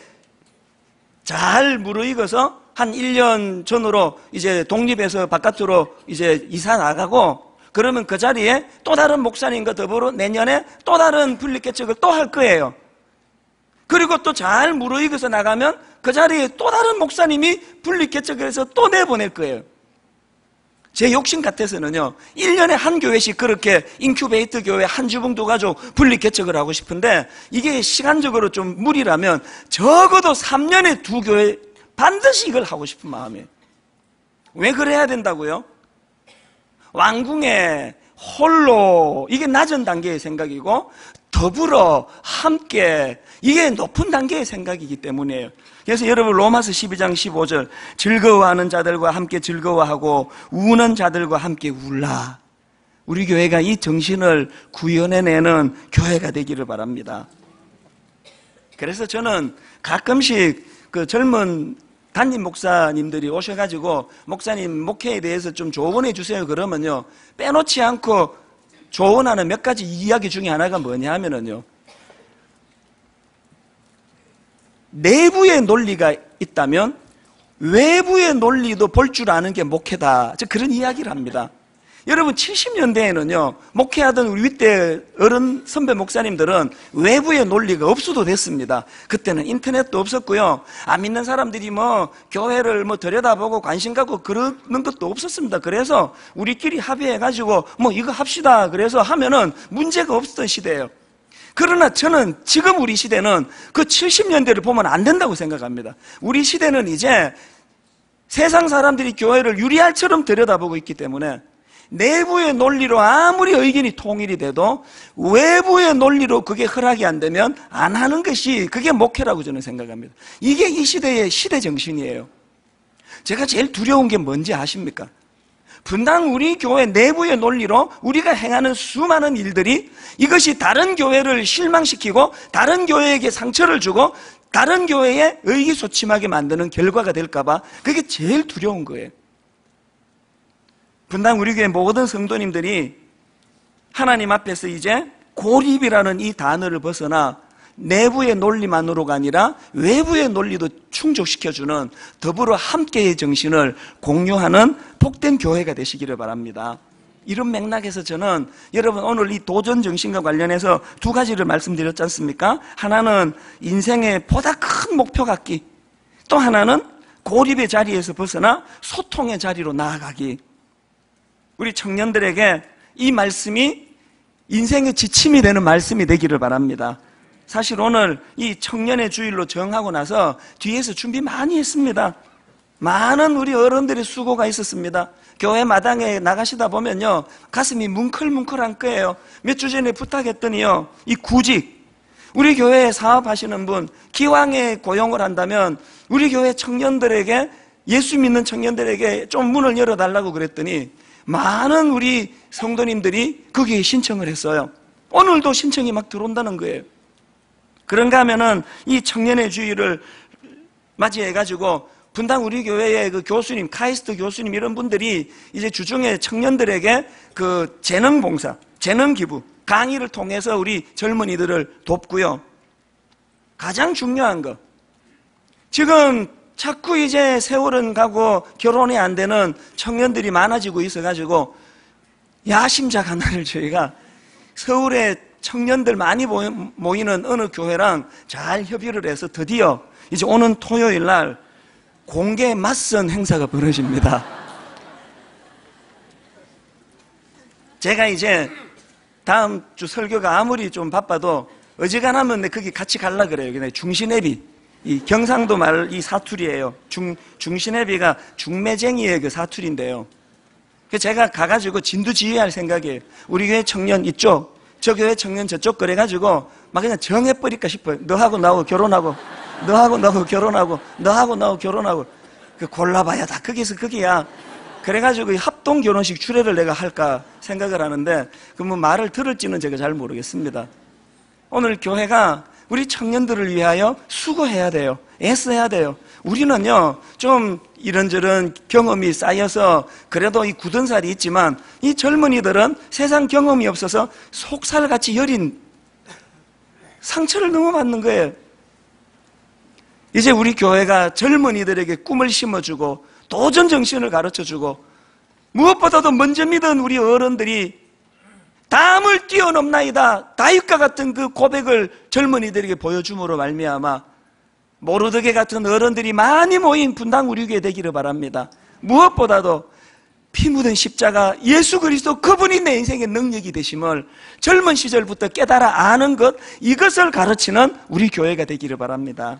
잘 무르익어서 한 1년 전으로 이제 독립해서 바깥으로 이제 이사 나가고, 그러면 그 자리에 또 다른 목사님과 더불어 내년에 또 다른 분리 개척을 또 할 거예요. 그리고 또 잘 무르익어서 나가면 그 자리에 또 다른 목사님이 분리 개척을 해서 또 내보낼 거예요. 제 욕심 같아서는요, 1년에 한 교회씩 그렇게 인큐베이터 교회 한 주봉 두 가족 분리 개척을 하고 싶은데, 이게 시간적으로 좀 무리라면 적어도 3년에 2교회 반드시 이걸 하고 싶은 마음이에요. 왜 그래야 된다고요? 왕궁에 홀로, 이게 낮은 단계의 생각이고, 더불어 함께, 이게 높은 단계의 생각이기 때문이에요. 그래서 여러분, 로마서 12장 15절 즐거워하는 자들과 함께 즐거워하고 우는 자들과 함께 울라. 우리 교회가 이 정신을 구현해내는 교회가 되기를 바랍니다. 그래서 저는 가끔씩 그 젊은 담임 목사님들이 오셔가지고 목사님 목회에 대해서 좀 조언해 주세요 그러면요, 빼놓지 않고 조언하는 몇 가지 이야기 중에 하나가 뭐냐 하면은요, 내부의 논리가 있다면 외부의 논리도 볼 줄 아는 게 목회다. 그런 이야기를 합니다. 여러분, 70년대에는요, 목회하던 우리 윗대 어른 선배 목사님들은 외부의 논리가 없어도 됐습니다. 그때는 인터넷도 없었고요, 안 믿는 사람들이 뭐 교회를 뭐 들여다보고 관심 갖고 그러는 것도 없었습니다. 그래서 우리끼리 합의해가지고 뭐 이거 합시다 그래서 하면은 문제가 없었던 시대예요. 그러나 저는 지금 우리 시대는 그 70년대를 보면 안 된다고 생각합니다. 우리 시대는 이제 세상 사람들이 교회를 유리알처럼 들여다보고 있기 때문에 내부의 논리로 아무리 의견이 통일이 돼도 외부의 논리로 그게 허락이 안 되면 안 하는 것이 그게 목회라고 저는 생각합니다. 이게 이 시대의 시대 정신이에요. 제가 제일 두려운 게 뭔지 아십니까? 분당 우리 교회 내부의 논리로 우리가 행하는 수많은 일들이 이것이 다른 교회를 실망시키고 다른 교회에게 상처를 주고 다른 교회에 의기소침하게 만드는 결과가 될까봐 그게 제일 두려운 거예요. 분당 우리 교회 모든 성도님들이 하나님 앞에서 이제 고립이라는 이 단어를 벗어나 내부의 논리만으로가 아니라 외부의 논리도 충족시켜주는 더불어 함께의 정신을 공유하는 복된 교회가 되시기를 바랍니다. 이런 맥락에서 저는 여러분 오늘 이 도전 정신과 관련해서 두 가지를 말씀드렸지 않습니까? 하나는 인생의 보다 큰 목표 갖기, 또 하나는 고립의 자리에서 벗어나 소통의 자리로 나아가기. 우리 청년들에게 이 말씀이 인생의 지침이 되는 말씀이 되기를 바랍니다. 사실 오늘 이 청년의 주일로 정하고 나서 뒤에서 준비 많이 했습니다. 많은 우리 어른들의 수고가 있었습니다. 교회 마당에 나가시다 보면요, 가슴이 뭉클뭉클한 거예요. 몇 주 전에 부탁했더니요, 이 구직, 우리 교회에 사업하시는 분, 기왕에 고용을 한다면 우리 교회 청년들에게, 예수 믿는 청년들에게 좀 문을 열어달라고 그랬더니 많은 우리 성도님들이 거기에 신청을 했어요. 오늘도 신청이 막 들어온다는 거예요. 그런가 하면은 이 청년의 주의를 맞이해가지고 분당 우리 교회의 그 교수님, 카이스트 교수님 이런 분들이 이제 주중에 청년들에게 그 재능 봉사, 재능 기부, 강의를 통해서 우리 젊은이들을 돕고요. 가장 중요한 거, 지금 자꾸 이제 세월은 가고 결혼이 안 되는 청년들이 많아지고 있어가지고 야심작 하나를 저희가 서울에 청년들 많이 모이는 어느 교회랑 잘 협의를 해서 드디어 이제 오는 토요일 날 공개 맞선 행사가 벌어집니다. 제가 이제 다음 주 설교가 아무리 좀 바빠도 어지간하면 거기 같이 갈라 그래요. 그냥 중신애비, 이 경상도 말 이 사투리예요. 중신애비가 중매쟁이의 그 사투리인데요. 그래서 제가 가가지고 진두지휘할 생각이에요. 우리 교회 청년 이쪽, 저 교회 청년 저쪽 그래가지고 막 그냥 정해버릴까 싶어요. 너하고 나하고 결혼하고, 너하고 나하고 결혼하고, 너하고 나하고 결혼하고. 그 골라봐야 다 거기서 거기야. 그래가지고 합동 결혼식 추례를 내가 할까 생각을 하는데, 그러면 말을 들을지는 제가 잘 모르겠습니다. 오늘 교회가 우리 청년들을 위하여 수고해야 돼요. 애써야 돼요. 우리는요, 좀 이런저런 경험이 쌓여서 그래도 이 굳은 살이 있지만 이 젊은이들은 세상 경험이 없어서 속살같이 여린 상처를 너무 받는 거예요. 이제 우리 교회가 젊은이들에게 꿈을 심어주고 도전 정신을 가르쳐주고 무엇보다도 먼저 믿은 우리 어른들이 담을 뛰어넘나이다 다윗과 같은 그 고백을 젊은이들에게 보여줌으로 말미암아 모르드게 같은 어른들이 많이 모인 분당 우리 교회 되기를 바랍니다. 무엇보다도 피 묻은 십자가 예수 그리스도 그분이 내 인생의 능력이 되심을 젊은 시절부터 깨달아 아는 것, 이것을 가르치는 우리 교회가 되기를 바랍니다.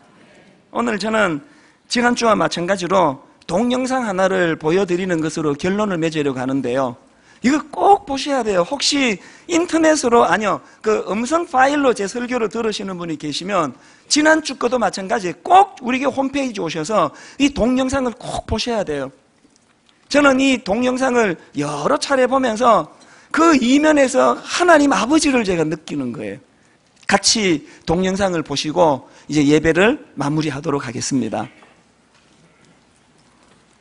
오늘 저는 지난주와 마찬가지로 동영상 하나를 보여드리는 것으로 결론을 맺으려고 하는데요, 이거 꼭 보셔야 돼요. 혹시 인터넷으로, 아니요, 그 음성 파일로 제 설교를 들으시는 분이 계시면 지난주 거도 마찬가지 꼭 우리 교회 홈페이지 오셔서 이 동영상을 꼭 보셔야 돼요. 저는 이 동영상을 여러 차례 보면서 그 이면에서 하나님 아버지를 제가 느끼는 거예요. 같이 동영상을 보시고 이제 예배를 마무리하도록 하겠습니다.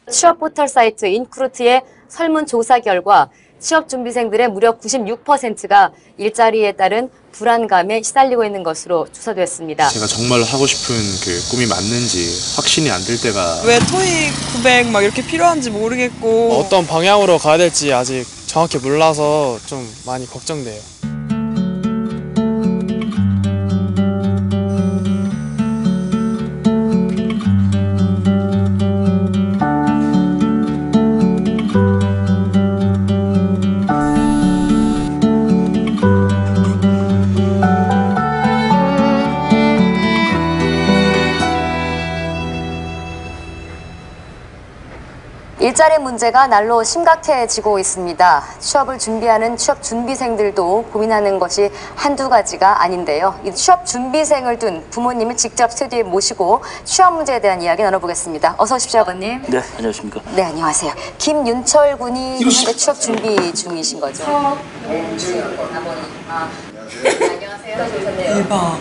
취업 포털 사이트 인크루트의 설문조사 결과 취업준비생들의 무려 96%가 일자리에 따른 불안감에 시달리고 있는 것으로 조사됐습니다. 제가 정말 하고 싶은 그 꿈이 맞는지 확신이 안 들 때가, 왜 토익 900 막 이렇게 필요한지 모르겠고 어떤 방향으로 가야 될지 아직 정확히 몰라서 좀 많이 걱정돼요. 일자리 문제가 날로 심각해지고 있습니다. 취업을 준비하는 취업 준비생들도 고민하는 것이 한두 가지가 아닌데요. 이 취업 준비생을 둔 부모님을 직접 스튜디오에 모시고 취업 문제에 대한 이야기 나눠보겠습니다. 어서 오십시오, 아버님. 네, 안녕하십니까. 네, 안녕하세요. 김윤철 군이 현재 취업 준비 중이신 거죠? 네, 아버님. 안녕하세요. 대박.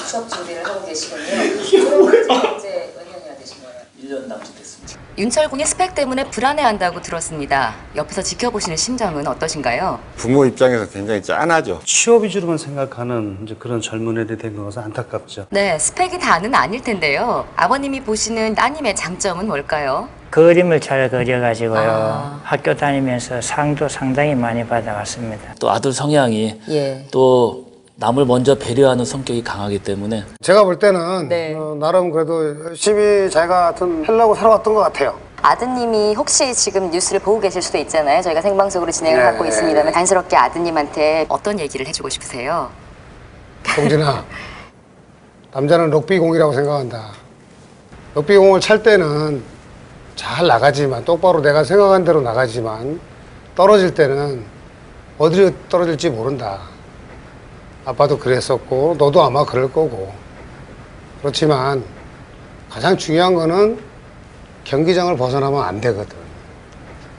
취업 준비를 하고 계시군요. 이제 몇 년이나 되신 거예요? 1년 남짓 됐습니다. 윤철 군이 스펙 때문에 불안해한다고 들었습니다. 옆에서 지켜보시는 심정은 어떠신가요? 부모 입장에서 굉장히 짠하죠. 취업 위주로만 생각하는 이제 그런 젊은 애들이 된 것은 안타깝죠. 네, 스펙이 다는 아닐 텐데요. 아버님이 보시는 따님의 장점은 뭘까요? 그림을 잘 그려가지고요. 아. 학교 다니면서 상도 상당히 많이 받아왔습니다. 또 아들 성향이 예. 또 남을 먼저 배려하는 성격이 강하기 때문에 제가 볼 때는 네. 나름 그래도 열심히 자기가 하여튼 하려고 살아왔던 것 같아요. 아드님이 혹시 지금 뉴스를 보고 계실 수도 있잖아요. 저희가 생방송으로 진행을 네. 하고 있습니다만 자연스럽게 아드님한테 어떤 얘기를 해주고 싶으세요? 동진아, 남자는 럭비공이라고 생각한다. 럭비공을 찰 때는 잘 나가지만 똑바로 내가 생각한 대로 나가지만 떨어질 때는 어디로 떨어질지 모른다. 아빠도 그랬었고 너도 아마 그럴 거고. 그렇지만 가장 중요한 거는 경기장을 벗어나면 안 되거든.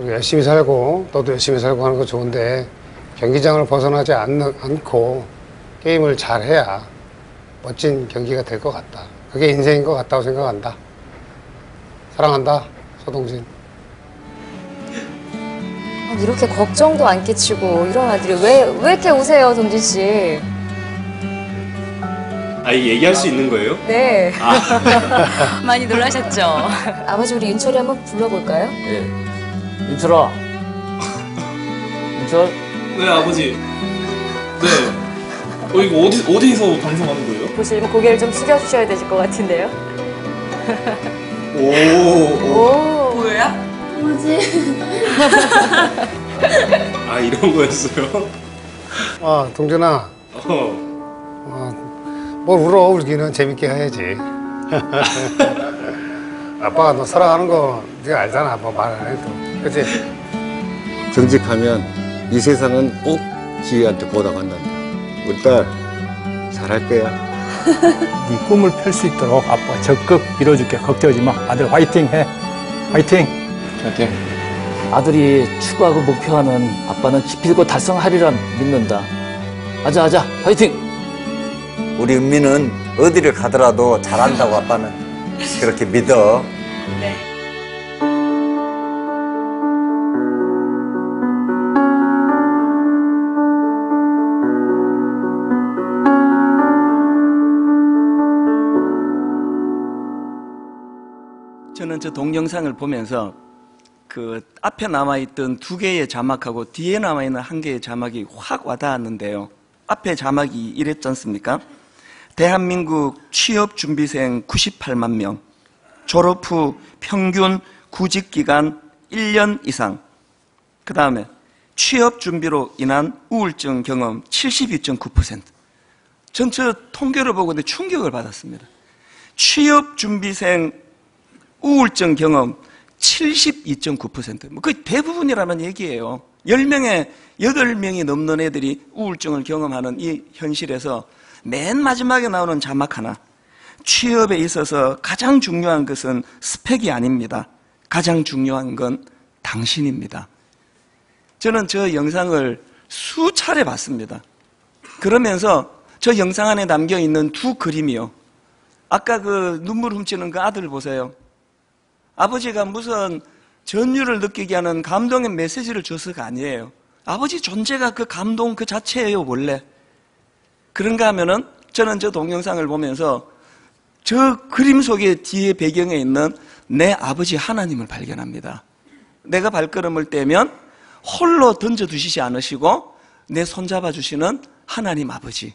열심히 살고 너도 열심히 살고 하는 거 좋은데 경기장을 벗어나지 않고 게임을 잘 해야 멋진 경기가 될 것 같다. 그게 인생인 것 같다고 생각한다. 사랑한다, 서동진. 이렇게 걱정도 안 끼치고 이런 아들이 왜 이렇게 우세요, 동진 씨? 아, 이게 얘기할 수 있는 거예요? 네. 많이 놀라셨죠? 아버지, 우리 윤철이 한번 불러볼까요? 예. 윤철아. 윤철. 네, 아버지. 네. 이거 어디서 방송하는 거예요? 보시면 고개를 좀 숙여주셔야 되실 것 같은데요. 오. 뭐야? 아, 이런 거였어요? 동준아. 뭘 울어. 울기는 재밌게 해야지. 아빠가 너 사랑하는 거 네가 알잖아. 뭐 말 안 해도. 그치? 정직하면 이 세상은 꼭 지혜한테 보답한단다. 우리 딸 잘할 거야. 네 꿈을 펼 수 있도록 아빠가 적극 밀어줄게. 걱정하지 마. 아들 화이팅 해. 화이팅. 파이팅. 아들이 추구하고 목표하는 아빠는 기필코 달성하리라 믿는다. 아자, 화이팅! 우리 은미는 어디를 가더라도 잘한다고 아빠는 그렇게 믿어. 네. 저는 저 동영상을 보면서 그 앞에 남아있던 2개의 자막하고 뒤에 남아있는 1개의 자막이 확 와닿았는데요. 앞에 자막이 이랬지 않습니까? 대한민국 취업준비생 98만 명, 졸업 후 평균 구직기간 1년 이상, 그 다음에 취업준비로 인한 우울증 경험 72.9%. 전 저 통계를 보고 충격을 받았습니다. 취업준비생 우울증 경험 72.9%. 뭐 거의 대부분이라는 얘기예요. 10명에 8명이 넘는 애들이 우울증을 경험하는 이 현실에서 맨 마지막에 나오는 자막 하나. 취업에 있어서 가장 중요한 것은 스펙이 아닙니다. 가장 중요한 건 당신입니다. 저는 저 영상을 수차례 봤습니다. 그러면서 저 영상 안에 담겨있는 2 그림이요. 아까 그 눈물 훔치는 그 아들 보세요. 아버지가 무슨 전율을 느끼게 하는 감동의 메시지를 줘서가 아니에요. 아버지 존재가 그 감동 그 자체예요, 원래. 그런가 하면은 저는 저 동영상을 보면서 저 그림 속에 뒤에 배경에 있는 내 아버지 하나님을 발견합니다. 내가 발걸음을 떼면 홀로 던져두시지 않으시고 내 손잡아 주시는 하나님 아버지.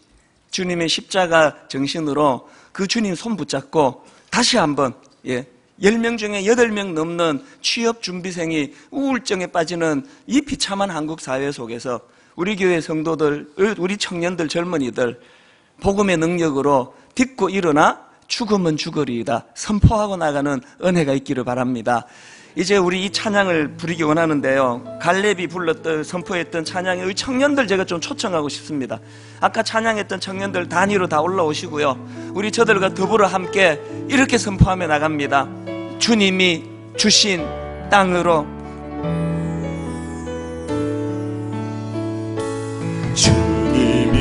주님의 십자가 정신으로 그 주님 손 붙잡고 다시 한번 10명 중에 8명 넘는 취업준비생이 우울증에 빠지는 이 비참한 한국 사회 속에서 우리 교회 성도들, 우리 청년들, 젊은이들 복음의 능력으로 딛고 일어나 죽으면 죽으리이다 선포하고 나가는 은혜가 있기를 바랍니다. 이제 우리 이 찬양을 부르기 원하는데요. 갈렙이 불렀던 선포했던 찬양에 우리 청년들 제가 좀 초청하고 싶습니다. 아까 찬양했던 청년들 단위로 다 올라오시고요. 우리 저들과 더불어 함께 이렇게 선포하며 나갑니다. 주님이 주신 땅으로. 주님이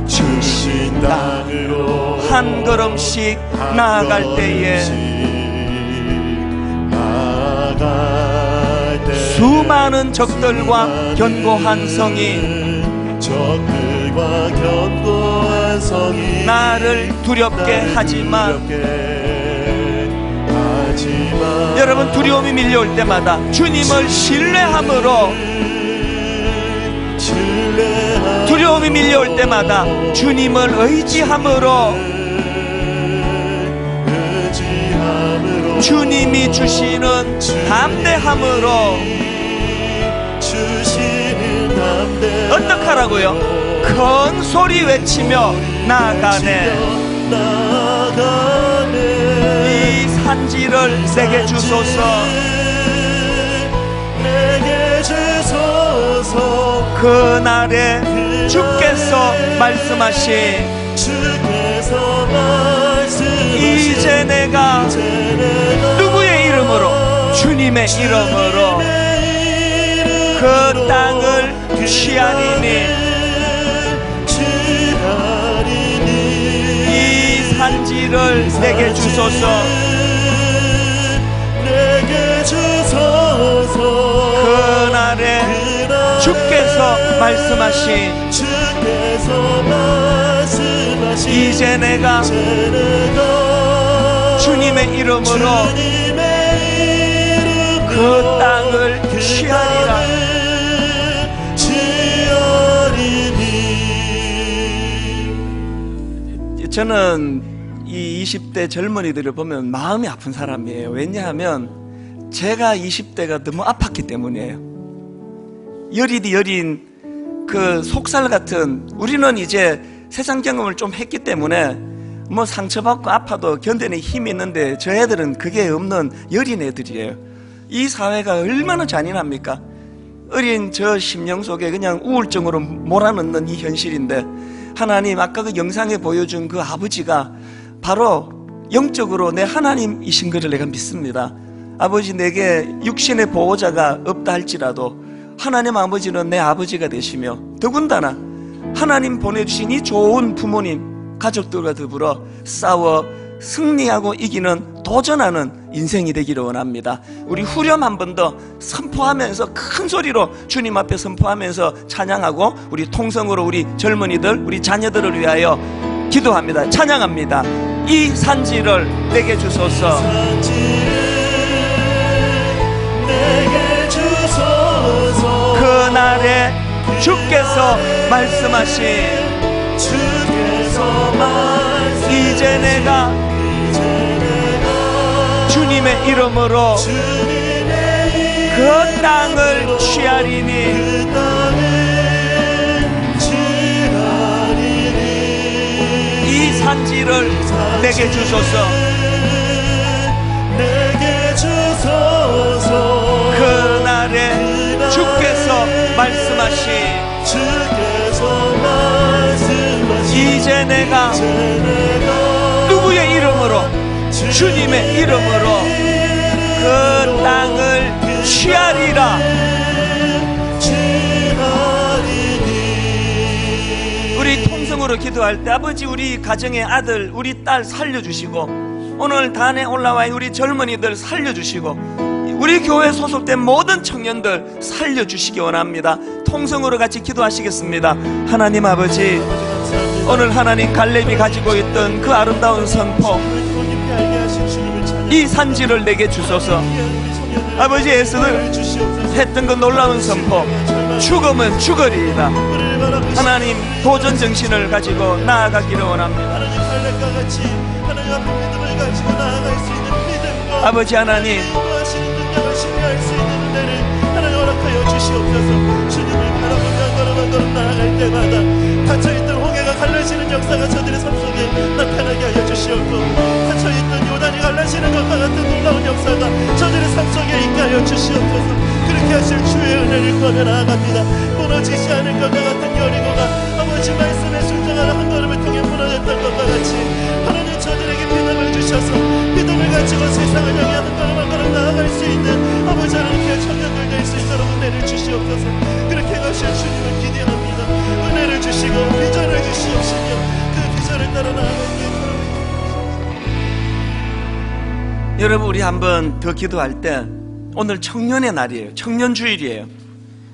주신 땅으로 한 걸음씩 나아갈 때에 수많은 적들과 견고한 성이 나를 두렵게 하지만 여러분, 두려움이 밀려올 때마다 주님을 신뢰함으로, 두려움이 밀려올 때마다 주님을 의지함으로, 주님이 주시는 담대함으로 어떡하라고요? 큰 소리 외치며 나아가네. 이 산지를 내게 주소서. 그날에 주께서 말씀하신 이제 내가 누구의 이름으로? 주님의 이름으로 그 땅을 취하리니 이 산지를 내게 주소서. 그날에 주께서 말씀하신 이제 내가 주님의 이름으로 그 땅을 취하리라. 저는 이 20대 젊은이들을 보면 마음이 아픈 사람이에요. 왜냐하면 제가 20대가 너무 아팠기 때문이에요. 여리디 여린 그 속살 같은, 우리는 이제 세상 경험을 좀 했기 때문에 뭐 상처받고 아파도 견디는 힘이 있는데 저 애들은 그게 없는 여린 애들이에요. 이 사회가 얼마나 잔인합니까? 어린 저 심령 속에 그냥 우울증으로 몰아넣는 이 현실인데, 하나님 아까 그 영상에 보여준 그 아버지가 바로 영적으로 내 하나님이신 것을 내가 믿습니다. 아버지, 내게 육신의 보호자가 없다 할지라도 하나님 아버지는 내 아버지가 되시며, 더군다나 하나님 보내주신 이 좋은 부모님, 가족들과 더불어 싸워 승리하고 이기는, 도전하는 인생이 되기를 원합니다. 우리 후렴 한 번 더 선포하면서, 큰 소리로 주님 앞에 선포하면서 찬양하고, 우리 통성으로 우리 젊은이들, 우리 자녀들을 위하여 기도합니다. 찬양합니다. 이 산지를 내게 주소서. 그날에 주께서 말씀하신 이제 내가 주님의 이름으로 그 땅을 취하리니 이 산지를 내게 주소서. 그날에 주께서 말씀하신 이제 내가 누구의 이름으로? 주님의 이름으로 그 땅을 취하리라. 우리 통성으로 기도할 때, 아버지, 우리 가정의 아들, 우리 딸 살려주시고, 오늘 단에 올라와 있는 우리 젊은이들 살려주시고, 우리 교회에 소속된 모든 청년들 살려주시기 원합니다. 통성으로 같이 기도하시겠습니다. 하나님 아버지, 오늘 하나님 갈렙이 가지고 있던 그 아름다운 선포, 이 산지를 내게 주소서. 아버지, 에스들 했던 그 놀라운 선포, 죽으면 죽으리이다. 하나님, 도전 정신을 가지고 나아가기를 원합니다. 아버지 하나님, 신뢰할 수 있는 은혜를 하나님 허락하여 주시옵소서. 주님을 바라보며 걸어만 나아갈 때마다 닫혀있던 홍해가 갈라지는 역사가 저들의 삶 속에 나타나게 하여 주시옵소서. 닫혀있던 요단이 갈라지는 것과 같은 놀라운 역사가 저들의 삶 속에 있게 하여 주시옵소서. 그렇게 하실 주의 은혜를 구하며 나아갑니다. 무너지지 않을 것과 같은 여리고가 아버지 말씀에 순종하는 한 걸음을 통해 무너졌던 것과 같이 하나님 저들에게 믿음을 주셔서 믿음을 가지고 세상을 향해 한 걸음 한 걸음 나아갈 수 있는 아버지 하나님의 청년들 될 수 있도록 은혜를 주시옵소서. 그렇게 하실 주님을 기대합니다. 은혜를 주시고 비전을 주시옵시며 그 비전을 따라 나아가는 여러분, 우리 한번 더 기도할 때 오늘 청년의 날이에요. 청년주일이에요.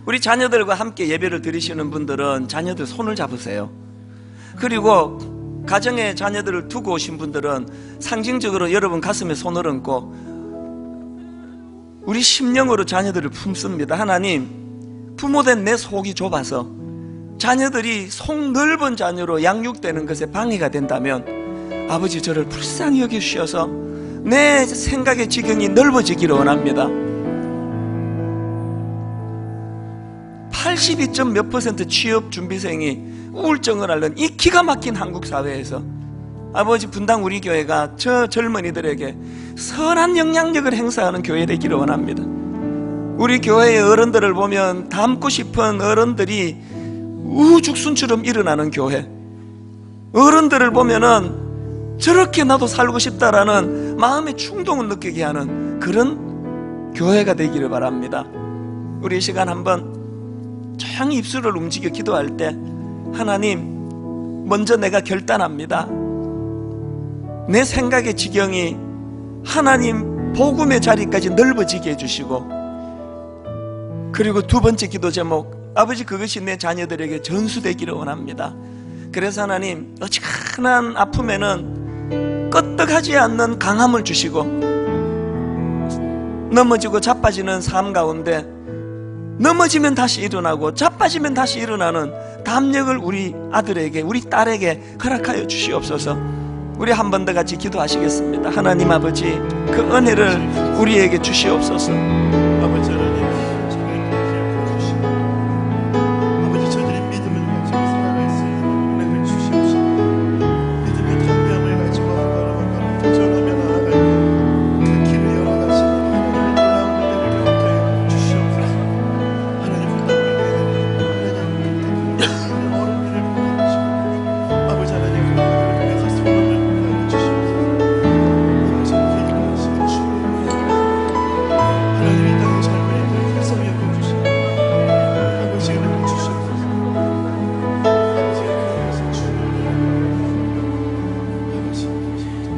우리 자녀들과 함께 예배를 드리시는 분들은 자녀들 손을 잡으세요. 그리고 가정에 자녀들을 두고 오신 분들은 상징적으로 여러분 가슴에 손을 얹고 우리 심령으로 자녀들을 품습니다. 하나님, 부모된 내 속이 좁아서 자녀들이 속 넓은 자녀로 양육되는 것에 방해가 된다면 아버지 저를 불쌍히 여기주셔서 내 생각의 지경이 넓어지기를 원합니다. 82점 몇 % 취업 준비생이 우울증을 앓는 이 기가 막힌 한국 사회에서 아버지 분당 우리 교회가 저 젊은이들에게 선한 영향력을 행사하는 교회 되기를 원합니다. 우리 교회의 어른들을 보면 닮고 싶은 어른들이 우후죽순처럼 일어나는 교회, 어른들을 보면은 저렇게 나도 살고 싶다라는 마음의 충동을 느끼게 하는 그런 교회가 되기를 바랍니다. 우리 이 시간 한번 조용히 입술을 움직여 기도할 때 하나님, 먼저 내가 결단합니다. 내 생각의 지경이 하나님 복음의 자리까지 넓어지게 해주시고, 그리고 두 번째 기도 제목, 아버지 그것이 내 자녀들에게 전수되기를 원합니다. 그래서 하나님, 어지간한 아픔에는 끄떡하지 않는 강함을 주시고, 넘어지고 자빠지는 삶 가운데 넘어지면 다시 일어나고 자빠지면 다시 일어나는 담력을 우리 아들에게, 우리 딸에게 허락하여 주시옵소서. 우리 한 번 더 같이 기도하시겠습니다. 하나님 아버지, 그 은혜를 우리에게 주시옵소서. 아버지 하나님, 아버지 저들이 믿음을 가지고 살아갈 수 있는 은혜를 주시옵소서. 믿음의 담대함을 가지고 한 걸음 한 걸음 도전하며 나아갈 그 길을 열어가시는 하나님의 놀라운 은혜를 경험케 하여 주시옵소서. 하나님 부담을 내는 하나님 어른들을 보내주시고, 아버지 하나님 그들을 통해서 소망을 하여 주시옵소서. 아버지 기도하시는 주님, 하나님 이 땅의 젊은이들 계속 여겨주시고 아버지 은혜를 주시옵소서. 아버지의 교회에서 주님,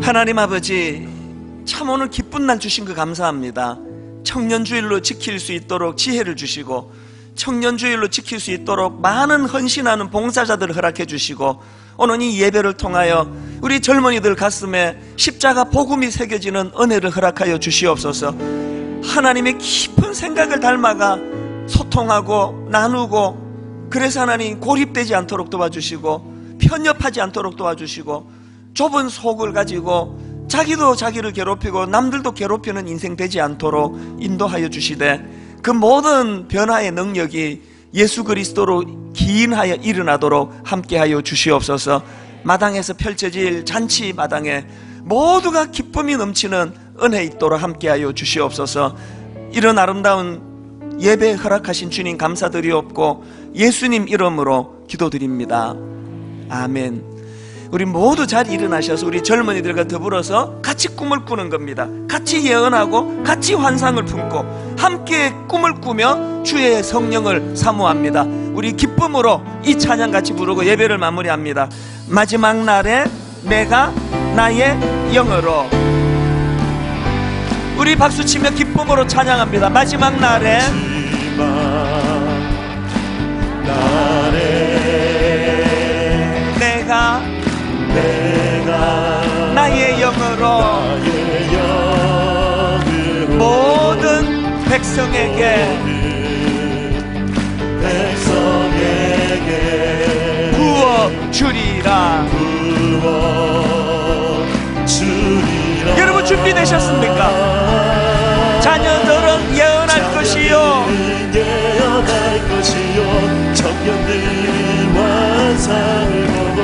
하나님 아버지, 참 오늘 기쁜 날 주신 거 감사합니다. 청년주일로 지킬 수 있도록 지혜를 주시고, 청년주일로 지킬 수 있도록 많은 헌신하는 봉사자들을 허락해 주시고, 오늘 이 예배를 통하여 우리 젊은이들 가슴에 십자가 복음이 새겨지는 은혜를 허락하여 주시옵소서. 하나님의 깊은 생각을 닮아가 소통하고 나누고, 그래서 하나님 고립되지 않도록 도와주시고 편협하지 않도록 도와주시고, 좁은 속을 가지고 자기도 자기를 괴롭히고 남들도 괴롭히는 인생 되지 않도록 인도하여 주시되, 그 모든 변화의 능력이 예수 그리스도로 기인하여 일어나도록 함께하여 주시옵소서. 마당에서 펼쳐질 잔치 마당에 모두가 기쁨이 넘치는 은혜 있도록 함께하여 주시옵소서. 이런 아름다운 예배 허락하신 주님 감사드리옵고 예수님 이름으로 기도드립니다. 아멘. 우리 모두 잘 일어나셔서 우리 젊은이들과 더불어서 같이 꿈을 꾸는 겁니다. 같이 예언하고 같이 환상을 품고 함께 꿈을 꾸며 주의 성령을 사모합니다. 우리 기쁨으로 이 찬양 같이 부르고 예배를 마무리합니다. 마지막 날에 내가 나의 영으로. 우리 박수치며 기쁨으로 찬양합니다. 마지막 날에 내가 나의 영으로 모든 백성에게 부어주리라. 여러분 준비되셨습니까? 자녀들은 예언할 것이요,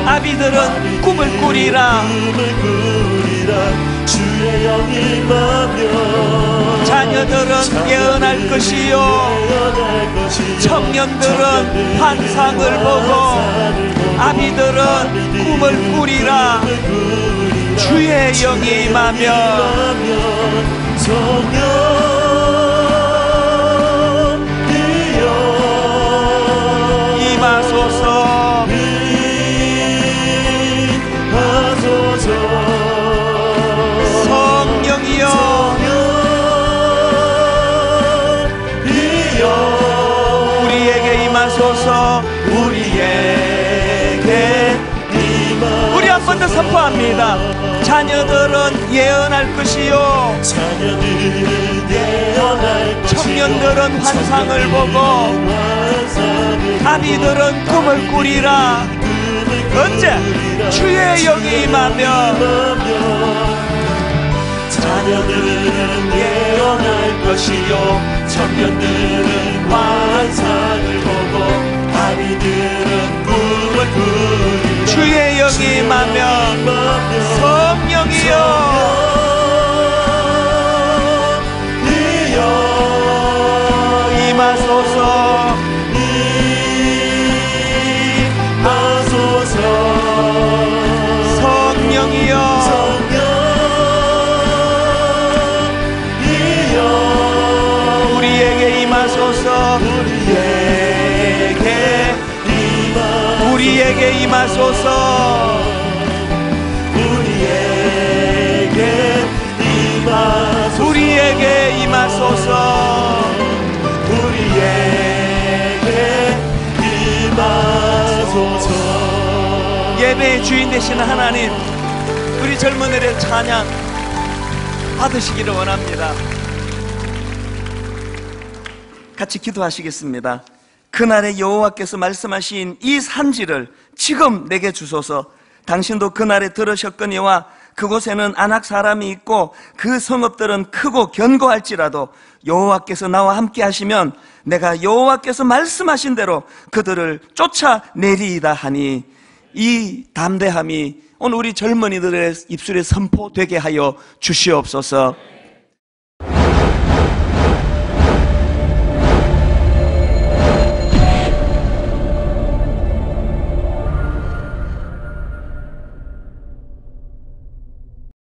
아비들은 꿈을 꾸리라. 주의 영이 임하며 자녀들은 예언할 것이요 청년들은 환상을 보고 아비들은 꿈을 꾸리라. 주의 영이 임하며 임하소서. 성령이여 우리에게 임하소서. 우리 한 번 더 선포합니다. 자녀들은 예언할 것이요 청년들은 환상을 보고 아비들은 꿈을 꾸리라. 언제? 주의 영이 임하며 자녀들은 예언할 것이요 청년들은 환상을 보고 아비들은 꿈을 꾸리라. 주의 영이 임하며 성령이여 임하소서. 성령이여 우리에게 임하소서. 우리에게 임하소서. 우리에게 임하소서. 예배의 주인 되시는 하나님, 우리 젊은이들의 찬양 받으시기를 원합니다. 같이 기도하시겠습니다. 그날에 여호와께서 말씀하신 이 산지를 지금 내게 주소서. 당신도 그날에 들으셨거니와 그곳에는 아낙 사람이 있고 그 성읍들은 크고 견고할지라도 여호와께서 나와 함께 하시면 내가 여호와께서 말씀하신 대로 그들을 쫓아내리이다 하니 이 담대함이 오늘 우리 젊은이들의 입술에 선포되게 하여 주시옵소서.